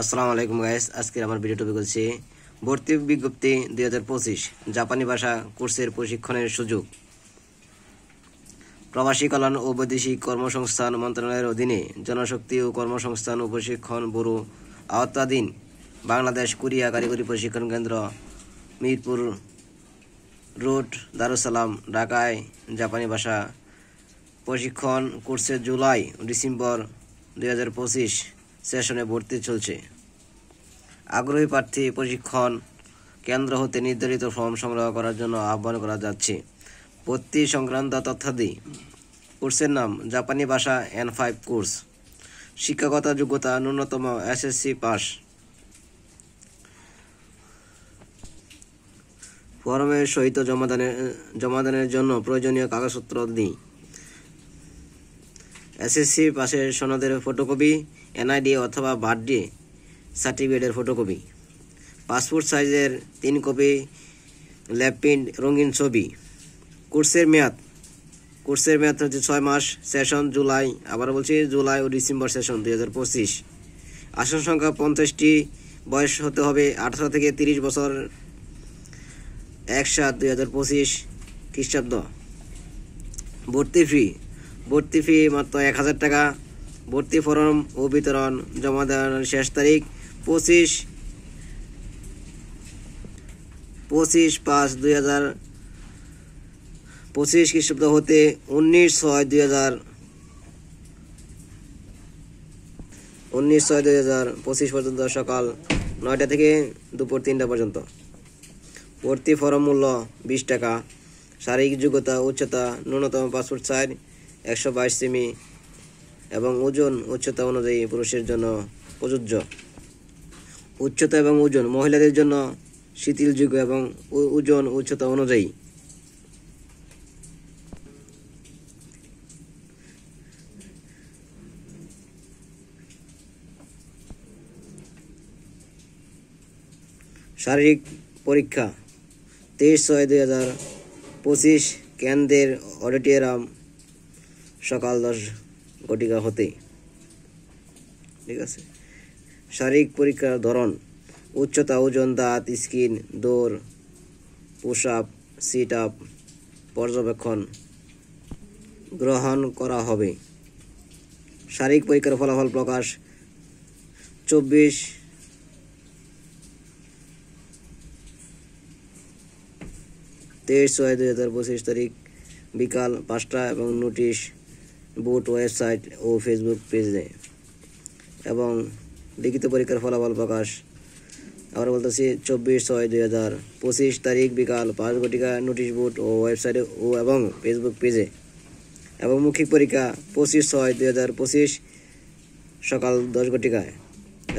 আসসালামু আলাইকুম গাইস, আজকের আমার ভিডিও টপিক হচ্ছে ভর্তি বিজ্ঞপ্তি 2025 জাপানি ভাষা কোর্সের প্রশিক্ষণের সুযোগ। প্রবাসী কল্যাণ ও বৈদেশিক কর্মসংস্থান মন্ত্রণালয়ের অধীনে জনশক্তি ও কর্মসংস্থান ও প্রশিক্ষণ ব্যুরো আওতাধীন বাংলাদেশ কোরিয়া কারিগরি প্রশিক্ষণ কেন্দ্র, মিরপুর রোড, দারুসালাম, ঢাকায় জাপানি ভাষা প্রশিক্ষণ কোর্সের জুলাই ও ডিসেম্বর 2025 সেশনে ভর্তি চলছে। আগ্রহী প্রার্থী প্রশিক্ষণ কেন্দ্র হতে নির্ধারিত ফর্ম সংগ্রহ করার জন্য আহ্বান করা যাচ্ছে। ভর্তি সংক্রান্ত তথ্যাদি: কোর্সের নাম জাপানি ভাষা N5 কোর্স। শিক্ষাগত যোগ্যতা ন্যূনতম SSC পাস। ফর্মের সহিত জমাদানের জন্য প্রয়োজনীয় কাগজপত্র দিই: SSC পাশের সনদের ফটোকপি, NID অথবা বার্থডে সার্টিফিকেটের ফটোকপি, পাসপোর্ট সাইজের 3 কপি ল্যাব প্রিন্ট রঙিন ছবি। কোর্সের মেয়াদ হচ্ছে 6 মাস। সেশন জুলাই, আবার বলছি জুলাই ও ডিসেম্বর সেশন 2025। আসন সংখ্যা 50টি। বয়স হতে হবে 18 থেকে 30 বছর। 1/7/2025 খ্রিস্টাব্দ। ভর্তি ফি মাত্র 1000 টাকা। ভর্তি ফর্ম ও বিতরণ জমা দেওয়ার শেষ তারিখ 25/5/2025 খ্রিস্টাব্দ হতে 19/6/2025 পর্যন্ত সকাল 9টা থেকে দুপুর 3টা পর্যন্ত। ভর্তি ফর্ম মূল্য 20 টাকা। শারীরিক যোগ্যতা: উচ্চতা ন্যূনতম পাসপোর্ট সাইজ 122 সেমি এবং ওজন উচ্চতা অনুযায়ী পুরুষের জন্য প্রযোজ্য। উচ্চতা এবং ওজন মহিলাদের জন্য শিথিলযোগ্য এবং ওজন উচ্চতা অনুযায়ী। শারীরিক পরীক্ষা 23/6/2025 কেন্দ্রের অডিটোরিয়াম সকাল 10 ঘটিকা হতে। ঠিক আছে। শারীরিক পরীক্ষার ধরন: উচ্চতা, ওজন, দাঁত, স্কিন, দৌড়, পুশ আপ, সিট আপ পর্যবেক্ষণ গ্রহণ করা হবে। শারীরিক পরীক্ষার ফলাফল প্রকাশ 23/6/2025 তারিখ বিকাল 5টা এবং নোটিশ বোর্ড ওয়েবসাইট ও ফেসবুক পেজে। এবং লিখিত পরীক্ষার ফলাফল প্রকাশ, আবার বলতেছি 24/6/2025 তারিখ বিকাল 5 ঘটিকা নোটিশ বোর্ড ও ওয়েবসাইটে ও এবং ফেসবুক পেজে। এবং মৌখিক পরীক্ষা 25/6/2025 সকাল 10 ঘটিকায়।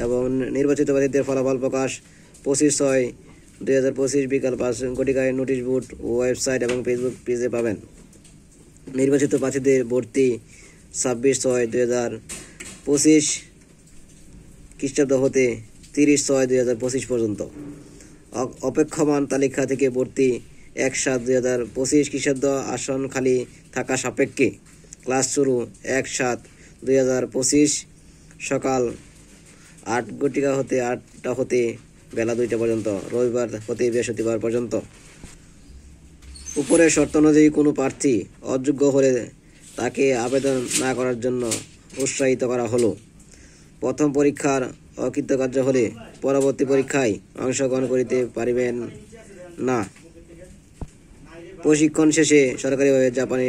এবং নির্বাচিত প্রার্থীদের ফলাফল প্রকাশ 25/6/2025 বিকাল 5 ঘটিকায় নোটিশ বোর্ড ও ওয়েবসাইট এবং ফেসবুক পেজে পাবেন। নির্বাচিত প্রার্থীদের ভর্তি 26/6/2025 খ্রিস্টাব্দ হতে 30/6/2025 পর্যন্ত। অপেক্ষমান তালিকা থেকে ভর্তি 1/7/2025 খ্রিস্টাব্দ আসন খালি থাকা সাপেক্ষে। ক্লাস শুরু 1/7/2025 সকাল 8 ঘটিকা হতে 8টা হতে বেলা 2টা পর্যন্ত, রবিবার হতে বৃহস্পতিবার পর্যন্ত। উপরের শর্ত অনুযায়ী কোনো প্রার্থী অযোগ্য হলে তাকে আবেদন না করার জন্য উৎসাহিত করা হলো। প্রথম পরীক্ষার অকৃতকার্য হলে পরবর্তী পরীক্ষায় অংশগ্রহণ করিতে পারিবেন না। প্রশিক্ষণ শেষে সরকারিভাবে জাপানে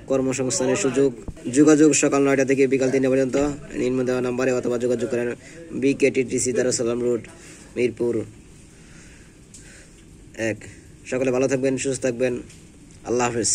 কর্মসংস্থানের সুযোগ। যোগাযোগ সকাল 9টা থেকে বিকাল 3টা পর্যন্ত। নিম্ন দেওয়া নাম্বারে অথবা যোগাযোগ করেন BKTTC দারুসালাম রোড, মিরপুর 1। সকলে ভালো থাকবেন, সুস্থ থাকবেন। আল্লাহ হাফেজ।